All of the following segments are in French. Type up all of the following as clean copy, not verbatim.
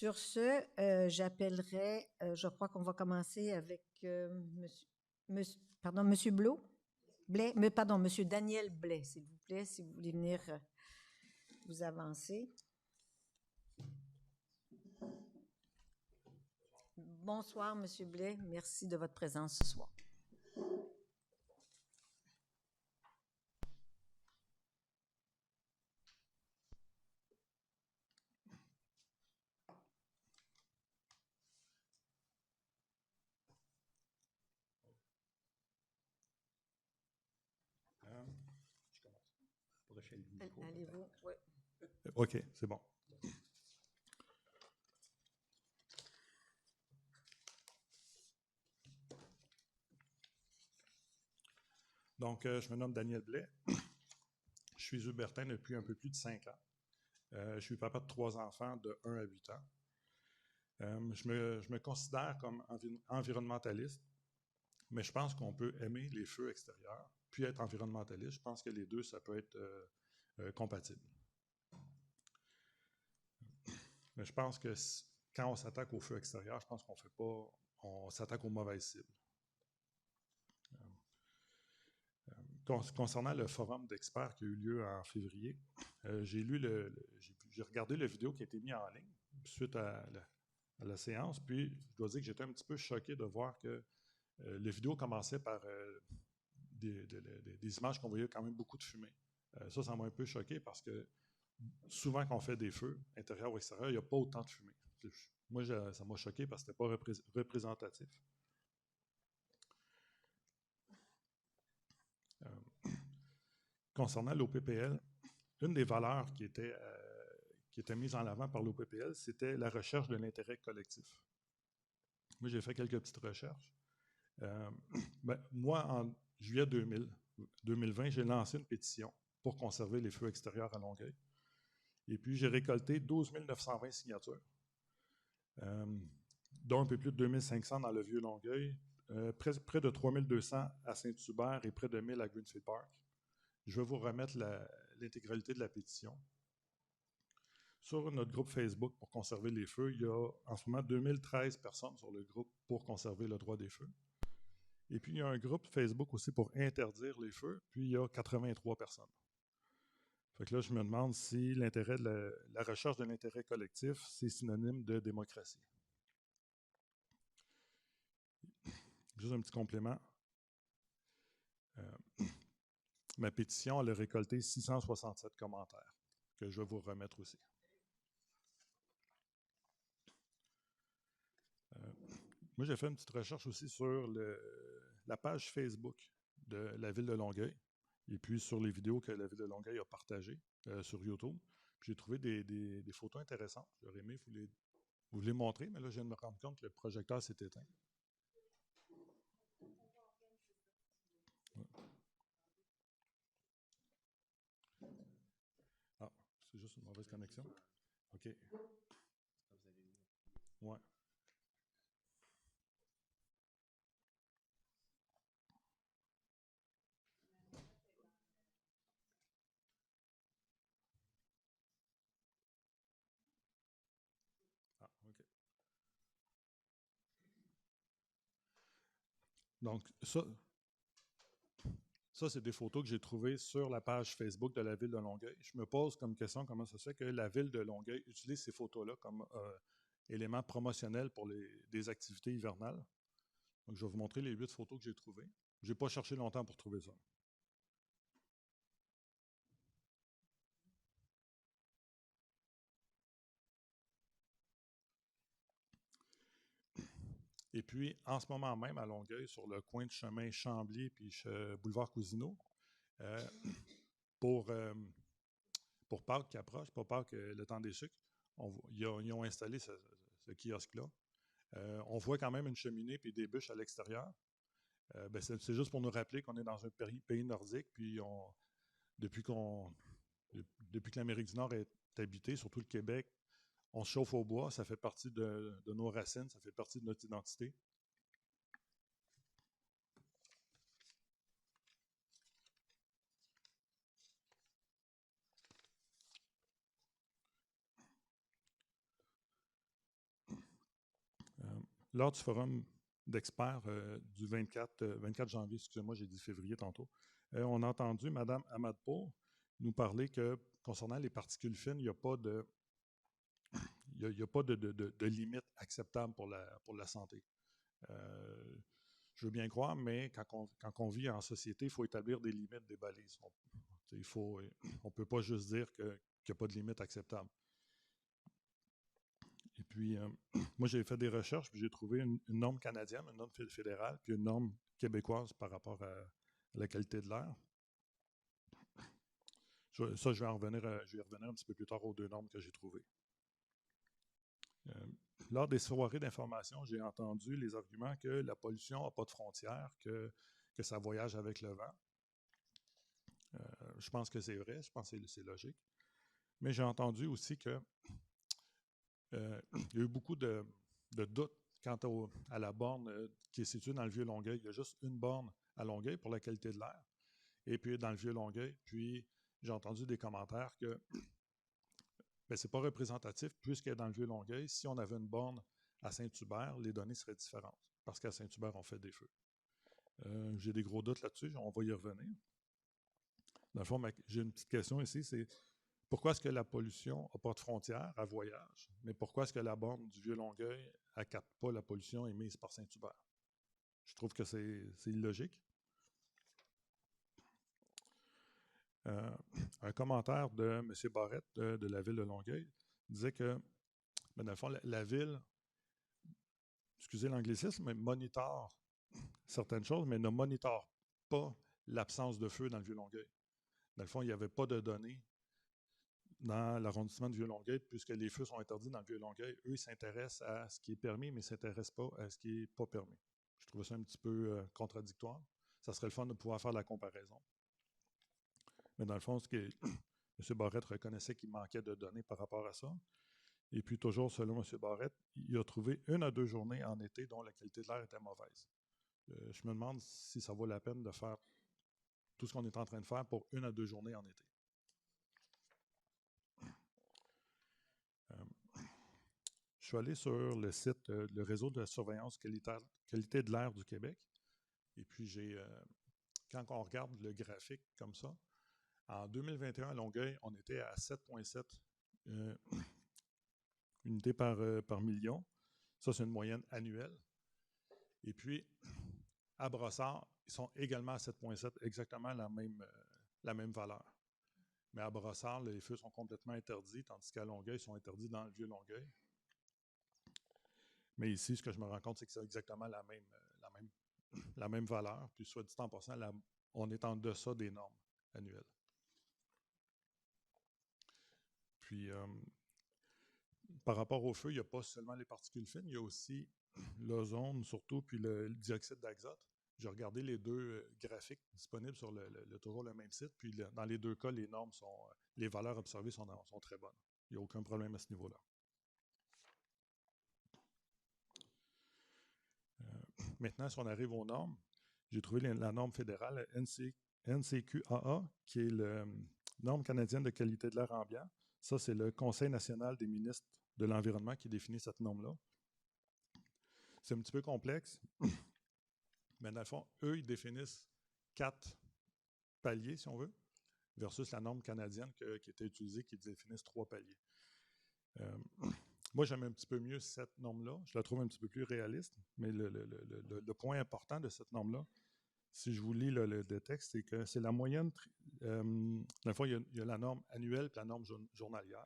Sur ce, j'appellerai, je crois qu'on va commencer avec Monsieur Blais, pardon, Monsieur Daniel Blais, s'il vous plaît, si vous voulez venir vous avancer. Bonsoir, Monsieur Blais, merci de votre présence ce soir. Allez-vous, oui. OK, c'est bon. Donc, je me nomme Daniel Blais. Je suis Hubertin depuis un peu plus de 5 ans. Je suis papa de 3 enfants de 1 à 8 ans. Je me considère comme environnementaliste, mais je pense qu'on peut aimer les feux extérieurs puis être environnementaliste. Je pense que les deux, ça peut être compatible. Mais je pense que quand on s'attaque aux feux extérieurs, je pense on s'attaque aux mauvaises cibles. Concernant le forum d'experts qui a eu lieu en février, j'ai regardé la vidéo qui a été mise en ligne suite à la séance, puis je dois dire que j'étais un petit peu choqué de voir que la vidéo commençait par des images qu'on voyait quand même beaucoup de fumée. Ça m'a un peu choqué parce que souvent quand on fait des feux, intérieur ou extérieur, il n'y a pas autant de fumée. Moi, ça m'a choqué parce que ce n'était pas représentatif. Concernant l'OPPL, une des valeurs qui était mise en avant par l'OPPL, c'était la recherche de l'intérêt collectif. Moi, j'ai fait quelques petites recherches. Moi, en juillet 2020, j'ai lancé une pétition pour conserver les feux extérieurs à Longueuil. Et puis, j'ai récolté 12 920 signatures, dont un peu plus de 2500 dans le Vieux-Longueuil, près de 3200 à Saint-Hubert et près de 1000 à Greenfield Park. Je vais vous remettre l'intégralité de la pétition. Sur notre groupe Facebook pour conserver les feux, il y a en ce moment 2013 personnes sur le groupe pour conserver le droit des feux. Et puis, il y a un groupe Facebook aussi pour interdire les feux, puis il y a 83 personnes. Fait que là, je me demande si l'intérêt de la recherche de l'intérêt collectif, c'est synonyme de démocratie. Juste un petit complément. Ma pétition, elle a récolté 667 commentaires, que je vais vous remettre aussi. Moi, j'ai fait une petite recherche aussi sur la page Facebook de la Ville de Longueuil, et puis sur les vidéos que la Ville de Longueuil a partagées sur YouTube. J'ai trouvé des photos intéressantes. J'aurais aimé vous les montrer, mais là, je viens de me rendre compte que le projecteur s'est éteint. Ah, c'est juste une mauvaise connexion? OK. Ouais. Ah, OK. Donc, ça, c'est des photos que j'ai trouvées sur la page Facebook de la Ville de Longueuil. Je me pose comme question comment ça se fait que la Ville de Longueuil utilise ces photos-là comme éléments promotionnels pour des activités hivernales. Donc, je vais vous montrer les 8 photos que j'ai trouvées. Je n'ai pas cherché longtemps pour trouver ça. Et puis, en ce moment même, à Longueuil, sur le coin de chemin Chambly puis boulevard Cousineau, pour Pâques qui approche, pour Pâques, le temps des sucres, ils ont installé ce kiosque-là. On voit quand même une cheminée et des bûches à l'extérieur. C'est juste pour nous rappeler qu'on est dans un pays nordique, puis depuis que l'Amérique du Nord est habitée, surtout le Québec, on se chauffe au bois, ça fait partie de nos racines, ça fait partie de notre identité. lors du forum d'experts du 24 janvier, excusez-moi, j'ai dit février tantôt, on a entendu Mme Ahmadpour nous parler que concernant les particules fines, il n'y a pas de limite acceptable pour la santé. Je veux bien croire, mais quand on vit en société, il faut établir des limites, des balises. On ne peut pas juste dire qu'il n'y a pas de limite acceptable. Et puis, moi, j'ai fait des recherches, puis j'ai trouvé une norme canadienne, une norme fédérale, puis une norme québécoise par rapport à la qualité de l'air. Je vais y revenir un petit peu plus tard aux deux normes que j'ai trouvées. Lors des soirées d'information, j'ai entendu les arguments que la pollution n'a pas de frontières, que ça voyage avec le vent. Je pense que c'est vrai, je pense que c'est logique. Mais j'ai entendu aussi que il y a eu beaucoup de doutes quant à la borne qui est située dans le Vieux-Longueuil. Il y a juste une borne à Longueuil pour la qualité de l'air. Et puis dans le Vieux-Longueuil, puis j'ai entendu des commentaires que ce n'est pas représentatif, puisque dans le Vieux-Longueuil, si on avait une borne à Saint-Hubert, les données seraient différentes, parce qu'à Saint-Hubert, on fait des feux. J'ai des gros doutes là-dessus, on va y revenir. Dans le fond, j'ai une petite question ici, c'est pourquoi est-ce que la pollution n'a pas de frontières à voyage, mais pourquoi est-ce que la borne du Vieux-Longueuil ne capte pas la pollution émise par Saint-Hubert? Je trouve que c'est illogique. Un commentaire de M. Barrette de la ville de Longueuil disait que, dans le fond, la ville, excusez l'anglicisme, mais monitore certaines choses, mais ne monitore pas l'absence de feu dans le Vieux-Longueuil. Dans le fond, il n'y avait pas de données dans l'arrondissement du Vieux-Longueuil, puisque les feux sont interdits dans le Vieux-Longueuil. Eux, ils s'intéressent à ce qui est permis, mais ils ne s'intéressent pas à ce qui n'est pas permis. Je trouvais ça un petit peu contradictoire. Ça serait le fun de pouvoir faire la comparaison. Mais dans le fond, M. Barrette reconnaissait qu'il manquait de données par rapport à ça. Et puis, toujours selon M. Barrette, il a trouvé 1 à 2 journées en été dont la qualité de l'air était mauvaise. Je me demande si ça vaut la peine de faire tout ce qu'on est en train de faire pour 1 à 2 journées en été. Je suis allé sur le site, le réseau de surveillance qualité de l'air du Québec. Et puis, quand on regarde le graphique comme ça, en 2021, à Longueuil, on était à 7,7 unités par million. Ça, c'est une moyenne annuelle. Et puis, à Brossard, ils sont également à 7,7, exactement la même valeur. Mais à Brossard, les feux sont complètement interdits, tandis qu'à Longueuil, ils sont interdits dans le Vieux-Longueuil. Mais ici, ce que je me rends compte, c'est que c'est exactement la même valeur. Puis, soit dit en passant, on est en deçà des normes annuelles. Puis, par rapport au feu, il n'y a pas seulement les particules fines, il y a aussi l'ozone, surtout, puis le dioxyde d'azote. J'ai regardé les deux graphiques disponibles sur toujours le même site, puis dans les deux cas, les valeurs observées sont très bonnes. Il n'y a aucun problème à ce niveau-là. Maintenant, si on arrive aux normes, j'ai trouvé la norme fédérale NCQAA, qui est la norme canadienne de qualité de l'air ambiant. Ça, c'est le Conseil national des ministres de l'Environnement qui définit cette norme-là. C'est un petit peu complexe, mais dans le fond, eux, ils définissent 4 paliers, si on veut, versus la norme canadienne qui était utilisée, qui définissent 3 paliers. Moi, j'aime un petit peu mieux cette norme-là. Je la trouve un petit peu plus réaliste, mais le point important de cette norme-là, si je vous lis le texte, c'est que c'est la moyenne. Dans le fond, il y a la norme annuelle et la norme journalière.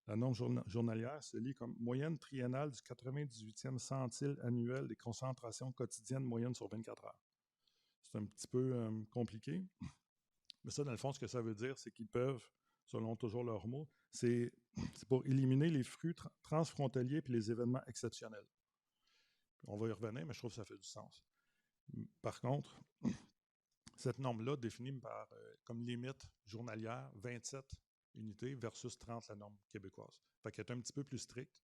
La norme journalière se lit comme moyenne triennale du 98e centile annuel des concentrations quotidiennes moyennes sur 24 heures. C'est un petit peu compliqué. Mais ça, dans le fond, ce que ça veut dire, c'est qu'ils peuvent, selon toujours leurs mots, c'est pour éliminer les flux transfrontaliers et les événements exceptionnels. On va y revenir, mais je trouve que ça fait du sens. Par contre, cette norme-là définit comme limite journalière 27 unités versus 30 la norme québécoise. Fait qu'elle est un petit peu plus stricte.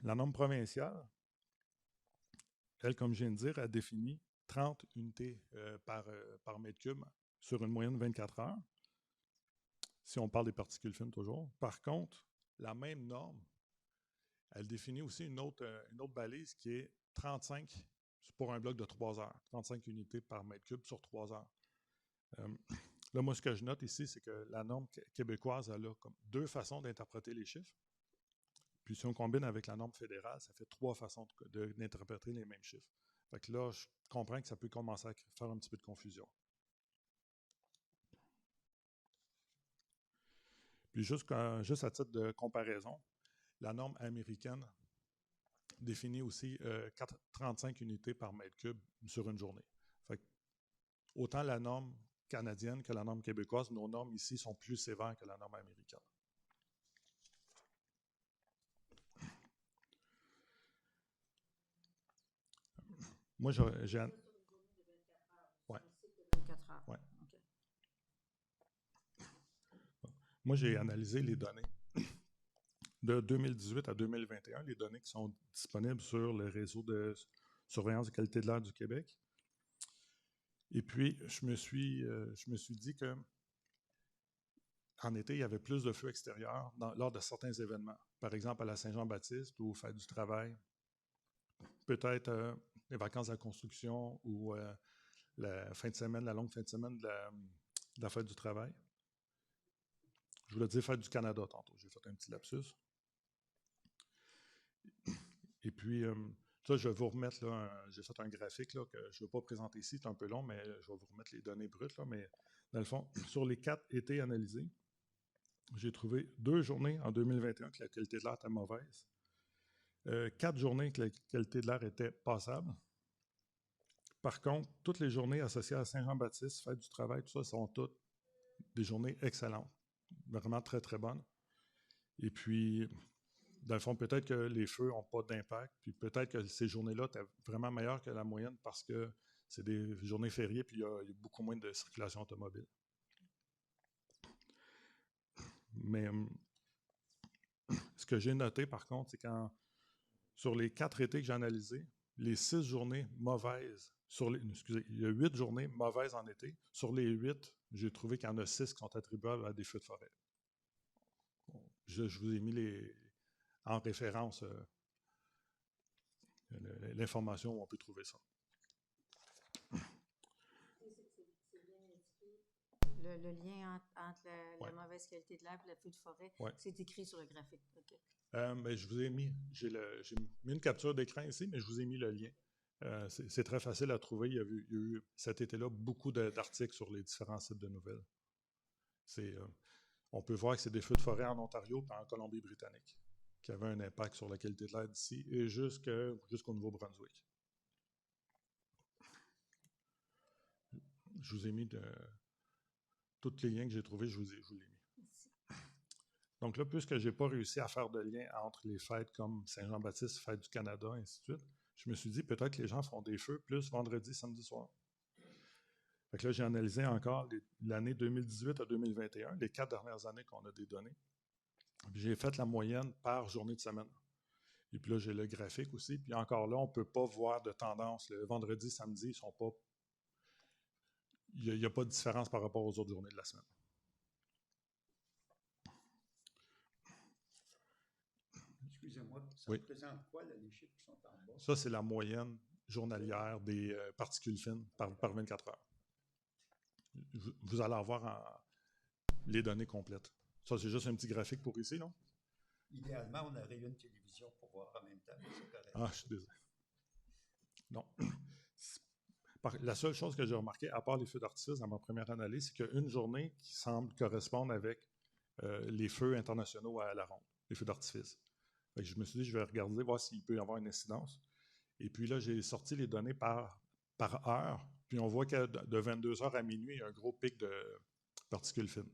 La norme provinciale, elle, comme je viens de dire, a défini 30 unités par mètre cube sur une moyenne de 24 heures. si on parle des particules fines toujours. Par contre, la même norme, elle définit aussi une autre balise qui est 35 pour un bloc de 3 heures, 35 unités par mètre cube sur 3 heures. Là, moi, ce que je note ici, c'est que la norme québécoise, elle a comme 2 façons d'interpréter les chiffres. Puis si on combine avec la norme fédérale, ça fait 3 façons d'interpréter les mêmes chiffres. Fait que là, je comprends que ça peut commencer à faire un petit peu de confusion. Puis juste à titre de comparaison, la norme américaine définit aussi 35 unités par mètre cube sur une journée. Fait que, autant la norme canadienne que la norme québécoise, nos normes ici sont plus sévères que la norme américaine. Moi, j'ai... Ouais. 24 heures. Ouais. OK. Moi, j'ai analysé les données de 2018 à 2021, les données qui sont disponibles sur le réseau de surveillance de qualité de l'air du Québec. Et puis, je me suis dit que en été, il y avait plus de feux extérieurs lors de certains événements. Par exemple, à la Saint-Jean-Baptiste ou aux Fêtes du travail. Peut-être les vacances de la construction ou la fin de semaine, la longue fin de semaine de la Fête du travail. Je voulais dire Fête du Canada tantôt. J'ai fait un petit lapsus. Et puis, ça, je vais vous remettre, là, j'ai fait un graphique là, que je ne vais pas présenter ici, c'est un peu long, mais je vais vous remettre les données brutes. Là, mais dans le fond, sur les 4 étés analysés, j'ai trouvé 2 journées en 2021 que la qualité de l'air était mauvaise. 4 journées que la qualité de l'air était passable. Par contre, toutes les journées associées à Saint-Jean-Baptiste, Fête du travail, tout ça, sont toutes des journées excellentes. Vraiment très, très bonnes. Et puis, dans le fond, peut-être que les feux n'ont pas d'impact, puis peut-être que ces journées-là étaient vraiment meilleures que la moyenne parce que c'est des journées fériées, puis il y a beaucoup moins de circulation automobile. Mais ce que j'ai noté, par contre, c'est quand sur les 4 étés que j'ai analysés, les 6 journées mauvaises, il y a 8 journées mauvaises en été. Sur les 8, j'ai trouvé qu'il y en a 6 qui sont attribuables à des feux de forêt. Je vous ai mis en référence l'information où on peut trouver ça. Le lien entre la mauvaise qualité de l'air et le feu de forêt, c'est écrit sur le graphique. Okay. Mais je vous ai mis, j'ai mis une capture d'écran ici, mais je vous ai mis le lien. C'est très facile à trouver. Il y a eu cet été-là beaucoup d'articles sur les différents sites de nouvelles. On peut voir que c'est des feux de forêt en Ontario et en Colombie-Britannique qui avaient un impact sur la qualité de l'air d'ici et jusqu'au Nouveau-Brunswick. Je vous ai mis tous les liens que j'ai trouvés, je vous l'ai mis. Donc là, puisque je n'ai pas réussi à faire de lien entre les fêtes comme Saint-Jean-Baptiste, Fête du Canada, et ainsi de suite, je me suis dit peut-être que les gens font des feux plus vendredi, samedi soir. Fait que là, j'ai analysé encore l'année 2018 à 2021, les 4 dernières années qu'on a des données. Puis j'ai fait la moyenne par journée de semaine. Et puis là, j'ai le graphique aussi. Puis encore là, on ne peut pas voir de tendance. Le vendredi, samedi, ils sont pas. Il n'y a pas de différence par rapport aux autres journées de la semaine. Excusez-moi, ça représente quoi, là, les chiffres qui sont en bas? Ça, c'est la moyenne journalière des particules fines par 24 heures. Vous allez avoir les données complètes. Ça, c'est juste un petit graphique pour ici, non? Idéalement, on aurait une télévision pour voir en même temps, mais c'est correct. Ah, je suis désolé. Non. La seule chose que j'ai remarqué, à part les feux d'artifice dans ma première analyse, c'est qu'il y a une journée qui semble correspondre avec les feux internationaux à la ronde, les feux d'artifice. Fait que je me suis dit, je vais regarder, voir s'il peut y avoir une incidence. Et puis là, j'ai sorti les données par heure, puis on voit que de 22 heures à minuit, il y a un gros pic de particules fines.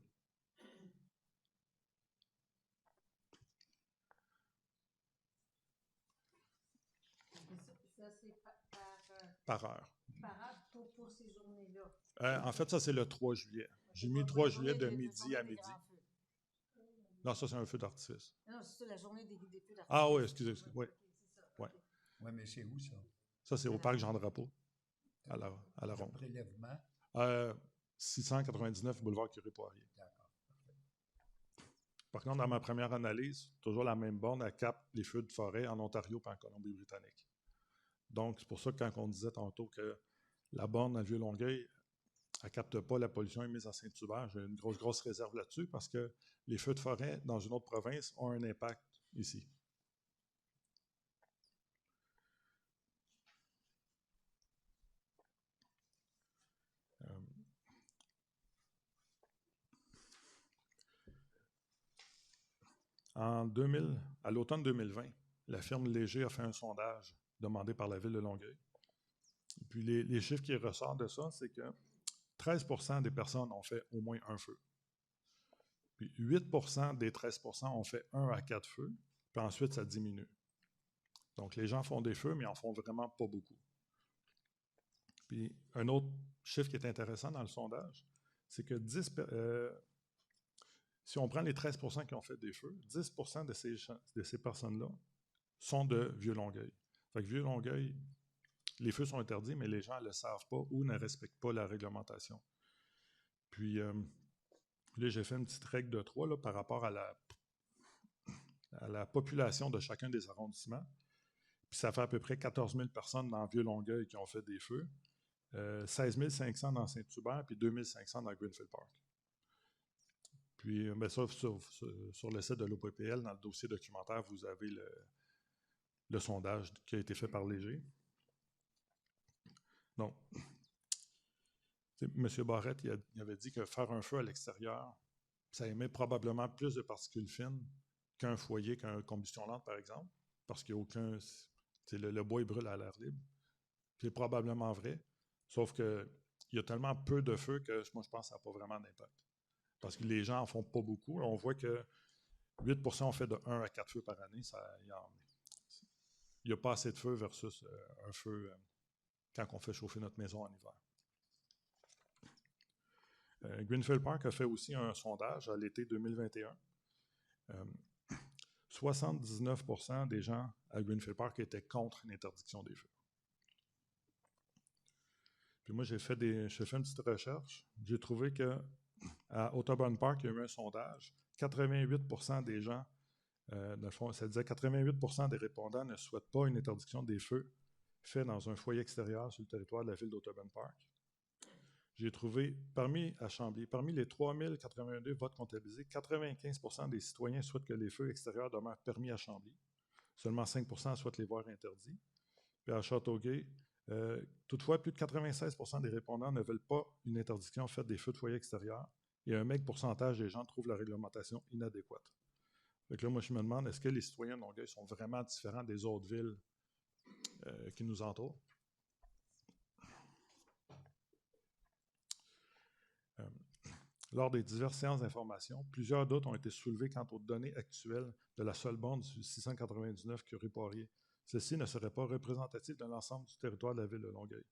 Ça, c'est par heure. Par heure pour ces journées-là. En fait, ça, c'est le 3 juillet. J'ai mis le 3 juillet de midi à midi. Non, ça, c'est un feu d'artifice. Non, c'est ça, la journée des feux d'artifice. Ah oui, excusez. Oui, Oui, mais c'est où, ça? Ça, c'est au parc Jean-Drapeau, à la ronde. Prélèvement? 699 boulevard Curé-Poirier. D'accord, parfait. contre, dans ma première analyse, toujours la même borne, elle capte les feux de forêt en Ontario et en Colombie-Britannique. Donc, c'est pour ça que quand on disait tantôt que la borne à Vieux-Longueuil, elle ne capte pas la pollution émise à Saint-Hubert, j'ai une grosse réserve là-dessus parce que les feux de forêt dans une autre province ont un impact ici. À l'automne 2020, la firme Léger a fait un sondage demandé par la Ville de Longueuil. Et puis les chiffres qui ressortent de ça, c'est que 13% des personnes ont fait au moins un feu. Puis 8% des 13% ont fait 1 à 4 feux, puis ensuite ça diminue. Donc les gens font des feux, mais ils n'en font vraiment pas beaucoup. Puis un autre chiffre qui est intéressant dans le sondage, c'est que si on prend les 13% qui ont fait des feux, 10% de ces personnes-là sont de Vieux-Longueuil. Fait que Vieux-Longueuil, les feux sont interdits, mais les gens ne le savent pas ou ne respectent pas la réglementation. Puis là, j'ai fait une petite règle de 3 là, par rapport à la population de chacun des arrondissements. Puis ça fait à peu près 14 000 personnes dans Vieux-Longueuil qui ont fait des feux, 16 500 dans Saint-Hubert, puis 2 500 dans Greenfield Park. Puis, ça, sur le site de l'OPPL, dans le dossier documentaire, vous avez le sondage qui a été fait par Léger. Donc, M. Barrette, il avait dit que faire un feu à l'extérieur, ça émet probablement plus de particules fines qu'un foyer, qu'une combustion lente, par exemple, parce qu'il n'y a aucun... Le bois, il brûle à l'air libre. C'est probablement vrai, sauf qu'il y a tellement peu de feu que moi, je pense que ça n'a pas vraiment d'impact. Parce que les gens n'en font pas beaucoup. On voit que 8% ont fait de 1 à 4 feux par année. Il n'y a pas assez de feu versus un feu quand on fait chauffer notre maison en hiver. Greenfield Park a fait aussi un sondage à l'été 2021. 79% des gens à Greenfield Park étaient contre l'interdiction des feux. Puis moi, j'ai fait une petite recherche. J'ai trouvé qu'à Audubon Park, il y a eu un sondage. 88% des gens, dans le fond, ça disait 88% des répondants ne souhaitent pas une interdiction des feux faite dans un foyer extérieur sur le territoire de la ville d'Audubon Park. J'ai trouvé, parmi les 3082 votes comptabilisés, 95% des citoyens souhaitent que les feux extérieurs demeurent permis à Chambly. Seulement 5% souhaitent les voir interdits. Puis à Châteauguay, toutefois, plus de 96% des répondants ne veulent pas une interdiction faite des feux de foyer extérieurs et un maigre pourcentage des gens trouvent la réglementation inadéquate. Donc là, moi, je me demande, est-ce que les citoyens de Longueuil sont vraiment différents des autres villes qui nous entourent? Lors des diverses séances d'information, plusieurs doutes ont été soulevés quant aux données actuelles de la seule borne du 699 Curie-Poirier. Ceci ne serait pas représentatif de l'ensemble du territoire de la ville de Longueuil.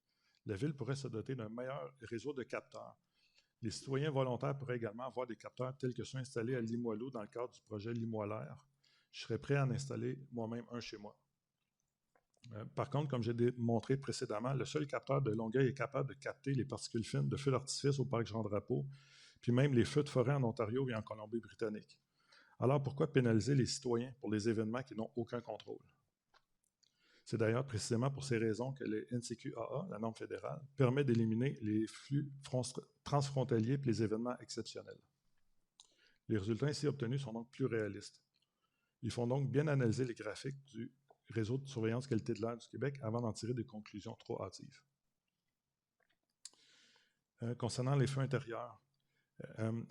La ville pourrait se doter d'un meilleur réseau de capteurs. Les citoyens volontaires pourraient également avoir des capteurs tels que ceux installés à Limoilou dans le cadre du projet Limoilaire. Je serais prêt à en installer moi-même un chez moi. Par contre, comme j'ai montré précédemment, le seul capteur de Longueuil est capable de capter les particules fines de feux d'artifice au parc Jean-Drapeau, puis même les feux de forêt en Ontario et en Colombie-Britannique. Alors pourquoi pénaliser les citoyens pour des événements qui n'ont aucun contrôle? C'est d'ailleurs précisément pour ces raisons que le NCQAA, la norme fédérale, permet d'éliminer les flux transfrontaliers et les événements exceptionnels. Les résultats ainsi obtenus sont donc plus réalistes. Il faut donc bien analyser les graphiques du réseau de surveillance qualité de l'air du Québec avant d'en tirer des conclusions trop hâtives. Concernant les feux intérieurs,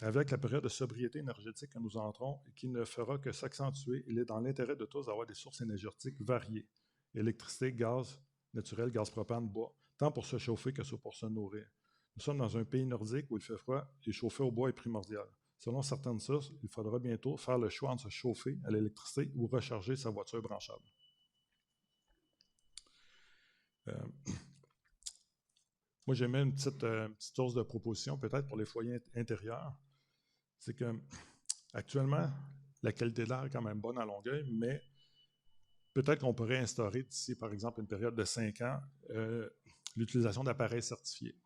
avec la période de sobriété énergétique que nous entrons et qui ne fera que s'accentuer, il est dans l'intérêt de tous d'avoir des sources énergétiques variées. Électricité, gaz naturel, gaz propane, bois, tant pour se chauffer que pour se nourrir. Nous sommes dans un pays nordique où il fait froid et chauffer au bois est primordial. Selon certaines sources, il faudra bientôt faire le choix entre se chauffer à l'électricité ou recharger sa voiture branchable. Moi, j'ai mis une petite source de proposition peut-être pour les foyers intérieurs. C'est que actuellement, la qualité de l'air est quand même bonne à Longueuil, mais peut-être qu'on pourrait instaurer d'ici, par exemple, une période de 5 ans, l'utilisation d'appareils certifiés.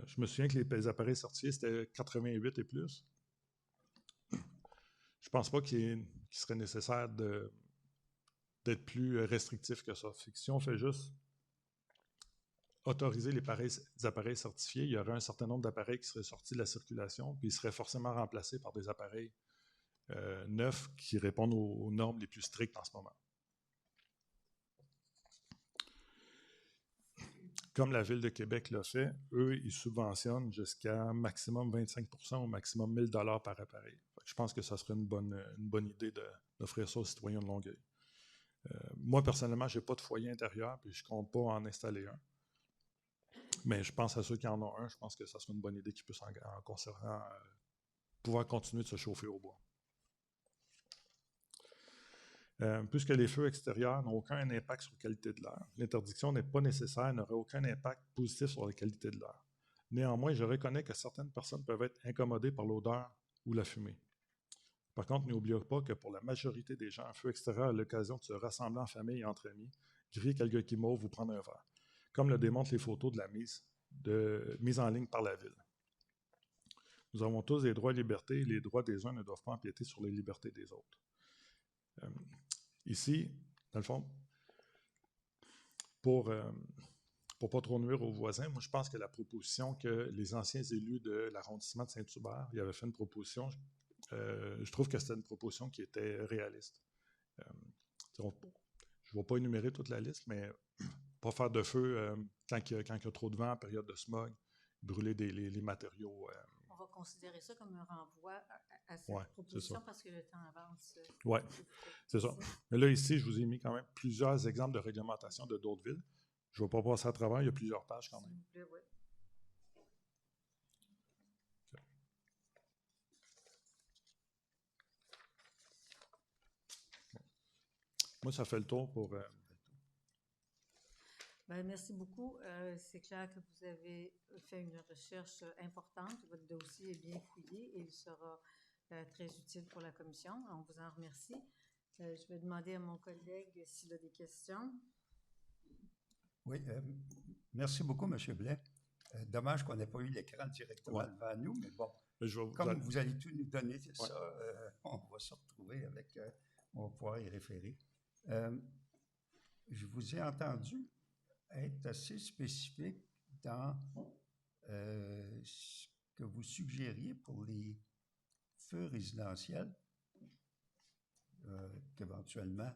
Je me souviens que les appareils certifiés, c'était 88 et plus. Je pense pas qu'il serait nécessaire d'être plus restrictif que ça. Si on fait juste autoriser les appareils certifiés, il y aurait un certain nombre d'appareils qui seraient sortis de la circulation, puis ils seraient forcément remplacés par des appareils neufs qui répondent aux normes les plus strictes en ce moment. Comme la Ville de Québec l'a fait, eux, ils subventionnent jusqu'à maximum 25% au maximum 1 000 $ par appareil. Je pense que ça serait une bonne idée d'offrir ça aux citoyens de Longueuil. Moi, personnellement, je n'ai pas de foyer intérieur, puis je ne compte pas en installer un. Mais je pense à ceux qui en ont un, je pense que ça serait une bonne idée qu'ils puissent, en conservant, pouvoir continuer de se chauffer au bois. Puisque les feux extérieurs n'ont aucun impact sur la qualité de l'air, l'interdiction n'est pas nécessaire et n'aurait aucun impact positif sur la qualité de l'air. Néanmoins, je reconnais que certaines personnes peuvent être incommodées par l'odeur ou la fumée. Par contre, n'oubliez pas que pour la majorité des gens, un feu extérieur est l'occasion de se rassembler en famille et entre amis, griller quelques guimauves ou prendre un verre, comme le démontrent les photos de la mise en ligne par la Ville. Nous avons tous des droits et libertés et les droits des uns ne doivent pas empiéter sur les libertés des autres. Ici, dans le fond, pour ne pas trop nuire aux voisins, moi je pense que la proposition que les anciens élus de l'arrondissement de Saint-Hubert, ils avaient fait une proposition, je trouve que c'était une proposition qui était réaliste. Je ne vais pas énumérer toute la liste, mais pas faire de feu quand il y a trop de vent en période de smog, brûler les matériaux. On va considérer ça comme un renvoi à cette proposition parce que le temps avance. Oui, c'est ça. Mais là, ici, je vous ai mis quand même plusieurs exemples de réglementation de d'autres villes. Je ne vais pas passer à travers, il y a plusieurs pages quand même. S'il vous plaît, oui. Moi, ça fait le tour pour... merci beaucoup. C'est clair que vous avez fait une recherche importante. Votre dossier est bien fouillé et il sera très utile pour la commission. On vous en remercie. Je vais demander à mon collègue s'il a des questions. Oui, merci beaucoup, M. Blais. Dommage qu'on n'ait pas eu l'écran directement devant nous, mais bon, comme vous allez tout nous donner, c'est ça, on va se retrouver avec, on va pouvoir y référer. Je vous ai entendu être assez spécifique dans ce que vous suggériez pour les feux résidentiels, qu'éventuellement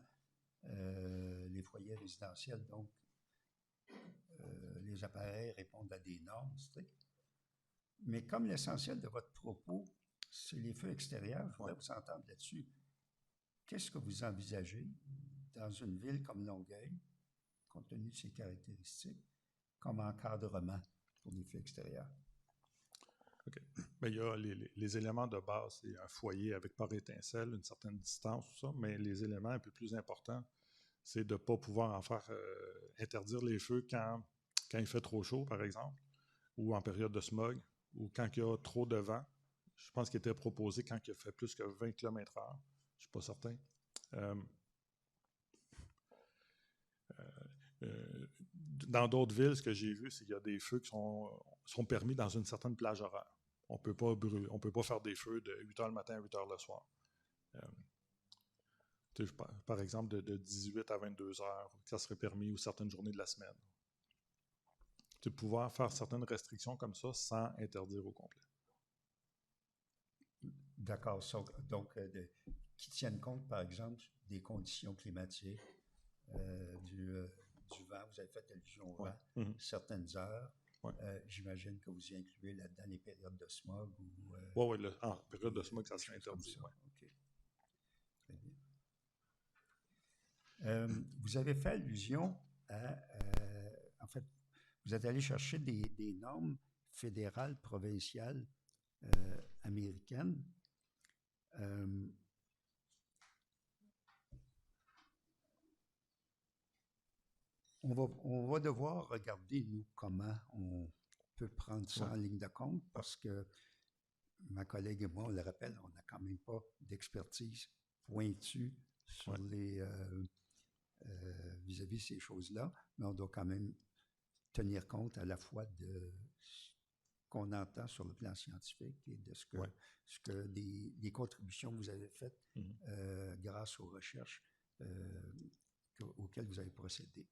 les foyers résidentiels, donc les appareils répondent à des normes strictes. Mais comme l'essentiel de votre propos, c'est les feux extérieurs, je voudrais vous entendre là-dessus. Qu'est-ce que vous envisagez dans une ville comme Longueuil, compte tenu de ses caractéristiques, comme encadrement pour les feux extérieurs? OK. Bien, il y a les éléments de base, c'est un foyer avec pare étincelle, une certaine distance, tout ça, mais les éléments un peu plus importants, c'est de ne pas pouvoir en faire interdire les feux quand il fait trop chaud, par exemple, ou en période de smog, ou quand il y a trop de vent. Je pense qu'il était proposé quand il fait plus que 20 km/h. Je ne suis pas certain. Dans d'autres villes, ce que j'ai vu, c'est qu'il y a des feux qui sont permis dans une certaine plage horaire. On ne peut pas brûler, on ne peut pas faire des feux de 8 h le matin à 8 h le soir. Par exemple, de 18 à 22 h, ça serait permis ou certaines journées de la semaine. De pouvoir faire certaines restrictions comme ça sans interdire au complet. D'accord. Donc, qui tiennent compte, par exemple, des conditions climatiques, du vent, vous avez fait allusion au vent, certaines heures. J'imagine que vous y incluez là-dedans les périodes de smog. Oui, en période de smog, ça serait interdit. OK. Très bien. Vous avez fait allusion à... en fait, vous êtes allé chercher des normes fédérales, provinciales, américaines. On va devoir regarder, nous, comment on peut prendre ça en ligne de compte, parce que ma collègue et moi, on le rappelle, on n'a quand même pas d'expertise pointue sur vis-à-vis ces choses-là, mais on doit quand même tenir compte à la fois de ce qu'on entend sur le plan scientifique et de ce que les contributions que vous avez faites grâce aux recherches auxquelles vous avez procédé.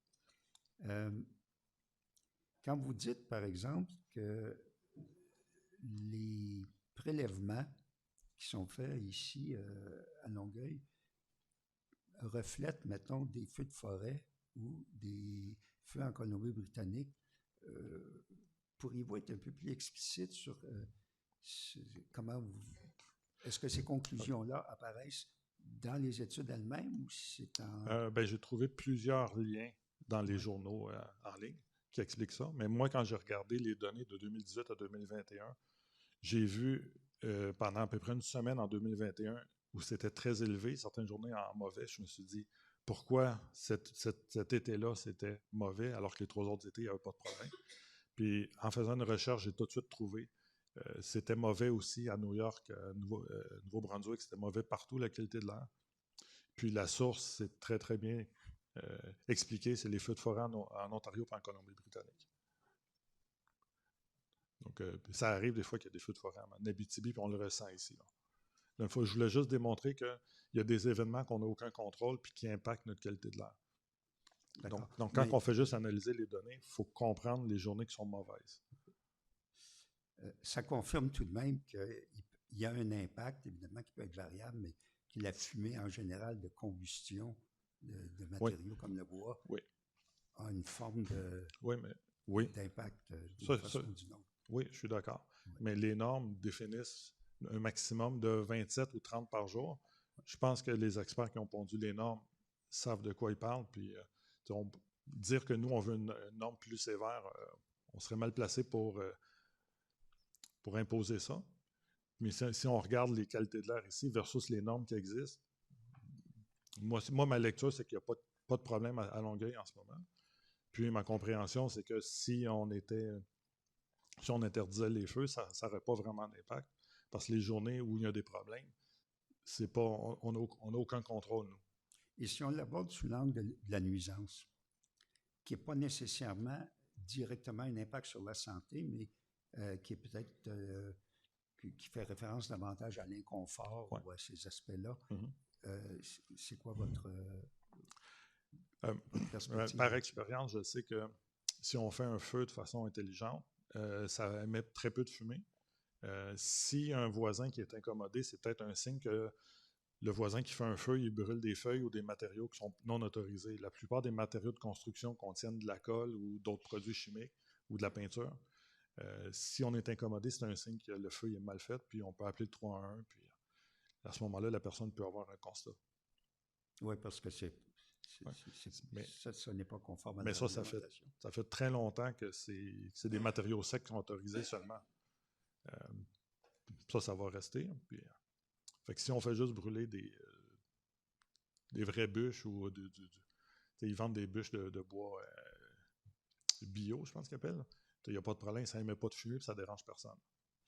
Quand vous dites, par exemple, que les prélèvements qui sont faits ici à Longueuil reflètent, mettons, des feux de forêt ou des feux en Colombie-Britannique, pourriez-vous être un peu plus explicite sur comment est-ce que ces conclusions-là apparaissent dans les études elles-mêmes ou c'est en... J'ai trouvé plusieurs liens dans les journaux en ligne qui expliquent ça. Mais moi, quand j'ai regardé les données de 2018 à 2021, j'ai vu pendant à peu près une semaine en 2021 où c'était très élevé, certaines journées en mauvais. Je me suis dit, pourquoi cet été-là, c'était mauvais alors que les 3 autres étés, il n'y avait pas de problème? Puis en faisant une recherche, j'ai tout de suite trouvé c'était mauvais aussi à New York, Nouveau-Brunswick, c'était mauvais partout la qualité de l'air. Puis la source, c'est très très bien expliqué, c'est les feux de forêt en Ontario et en Colombie-Britannique. Donc ça arrive des fois qu'il y a des feux de forêt en Abitibi, puis on le ressent ici. Donc, je voulais juste démontrer qu'il y a des événements qu'on n'a aucun contrôle puis qui impactent notre qualité de l'air. Donc quand on fait juste analyser les données, il faut comprendre les journées qui sont mauvaises. Ça confirme tout de même qu'il y a un impact, évidemment, qui peut être variable, mais que la fumée, en général, de combustion de matériaux comme le bois a une forme d'impact d'une façon ou d'une autre. Oui, je suis d'accord. Oui. Mais les normes définissent un maximum de 27 ou 30 par jour. Je pense que les experts qui ont pondu les normes savent de quoi ils parlent, puis dire que nous, on veut une norme plus sévère, on serait mal placé pour imposer ça. Mais si on regarde les qualités de l'air ici versus les normes qui existent, moi ma lecture, c'est qu'il n'y a pas de problème à Longueuil en ce moment. Puis ma compréhension, c'est que si on interdisait les feux, ça n'aurait pas vraiment d'impact. Parce que les journées où il y a des problèmes, c'est pas, on n'a aucun contrôle, nous. Et si on l'aborde sous l'angle de la nuisance, qui n'est pas nécessairement directement un impact sur la santé, mais qui est peut-être qui fait référence davantage à l'inconfort ou à ces aspects-là. C'est quoi votre perspective? Par expérience, je sais que si on fait un feu de façon intelligente, ça émet très peu de fumée. Si un voisin qui est incommodé, c'est peut-être un signe que le voisin qui fait un feu, il brûle des feuilles ou des matériaux qui sont non autorisés. La plupart des matériaux de construction contiennent de la colle ou d'autres produits chimiques ou de la peinture. Si on est incommodé, c'est un signe que le feu est mal fait, puis on peut appeler le 311, puis à ce moment-là, la personne peut avoir un constat. Oui, parce que ça n'est pas conforme à la réglementation. Ça fait très longtemps que c'est des matériaux secs qui sont autorisés seulement. Ça va rester. Puis, fait que si on fait juste brûler des vraies bûches ou ils vendent des bûches de bois bio, je pense qu'ils appellent. Il n'y a pas de problème, ça n'émet pas de fumée et ça ne dérange personne.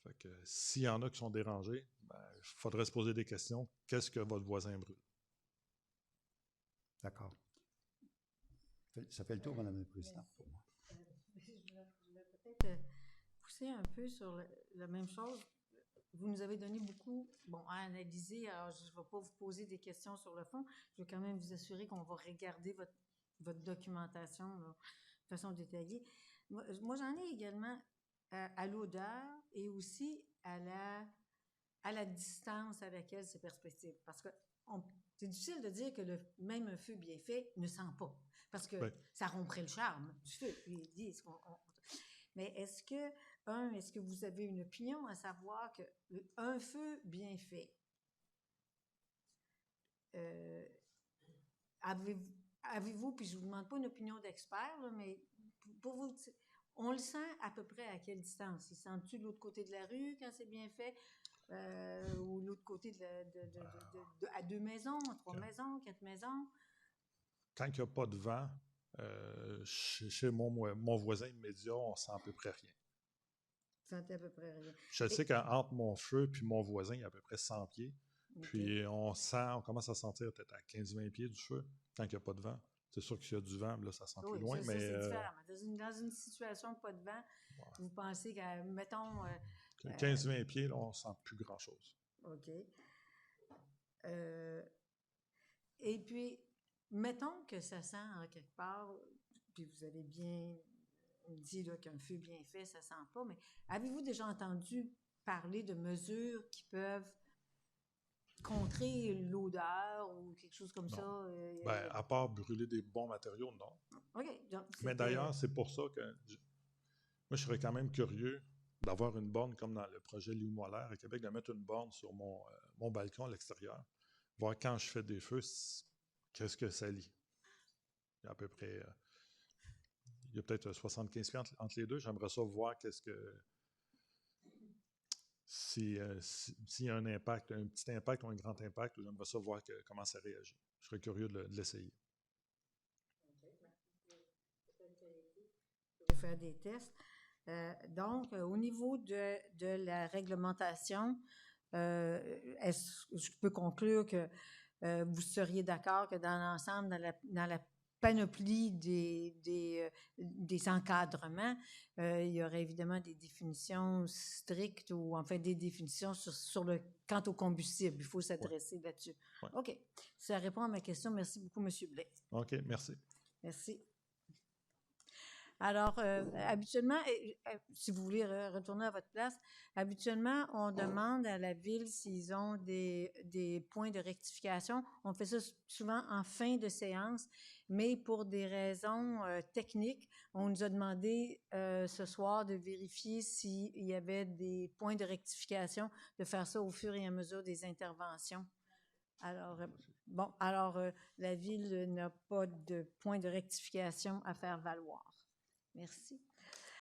Fait que s'il y en a qui sont dérangés, il faudrait se poser des questions. Qu'est-ce que votre voisin brûle? D'accord. Ça fait le tour, Mme la Présidente, pour moi. Je voulais peut-être pousser un peu sur la même chose. Vous nous avez donné beaucoup à analyser. Alors, je ne vais pas vous poser des questions sur le fond. Je veux quand même vous assurer qu'on va regarder votre documentation là, de façon détaillée. Moi, j'en ai également à l'odeur et aussi à la distance à laquelle c'est perspective. Parce que c'est difficile de dire que même un feu bien fait ne sent pas. Parce que ça romprait le charme du feu. Mais est-ce que vous avez une opinion à savoir qu'un feu bien fait, avez-vous, puis je ne vous demande pas une opinion d'expert, là, mais pour vous, on le sent à peu près à quelle distance? Il sent-tu de l'autre côté de la rue quand c'est bien fait? Ou l'autre côté à 2 maisons, à 3 maisons, 4 maisons? Quand il n'y a pas de vent, chez mon voisin immédiat, on sent à peu près rien. Vous sentez à peu près rien. Je sais qu'entre mon feu et mon voisin, il y a à peu près 100 pieds. Okay. Puis on commence à sentir peut-être à 15-20 pieds du feu quand il n'y a pas de vent. C'est sûr que s'il y a du vent, là, ça sent Oui, plus loin, ça, mais c'est différent. Dans une situation de pas de vent, vous pensez qu'à, mettons... 15-20 pieds, là, on ne sent plus grand-chose. OK. Et puis, mettons que ça sent en quelque part, puis vous avez bien dit là, qu'un feu bien fait, ça sent pas, mais avez-vous déjà entendu parler de mesures qui peuvent contrer l'odeur ou quelque chose comme Non. ça? Ben, à part brûler des bons matériaux, non. OK. Donc, Mais d'ailleurs, c'est pour ça que moi, je serais quand même curieux d'avoir une borne comme dans le projet Léo Mollaire à Québec, de mettre une borne sur mon balcon à l'extérieur, voir quand je fais des feux, qu'est-ce que ça lit. Il y a à peu près... il y a peut-être 75 pieds entre les deux. J'aimerais ça voir qu'est-ce que... S'il y a un impact, un petit impact ou un grand impact, j'aimerais ça voir comment ça réagit. Je serais curieux de l'essayer. Je vais faire des tests. Donc, au niveau de la réglementation, est-ce que je peux conclure que vous seriez d'accord que dans l'ensemble, dans la panoplie des encadrements, il y aurait évidemment des définitions strictes ou enfin des définitions quant au combustible. Il faut s'adresser là-dessus. Ouais. OK. Ça répond à ma question. Merci beaucoup, M. Blais. OK, merci. Merci. Alors, habituellement, si vous voulez retourner à votre place, habituellement, on demande à la Ville s'ils ont des points de rectification. On fait ça souvent en fin de séance, mais pour des raisons techniques, on nous a demandé ce soir de vérifier s'il y avait des points de rectification, de faire ça au fur et à mesure des interventions. Alors, la Ville n'a pas de point de rectification à faire valoir. Merci.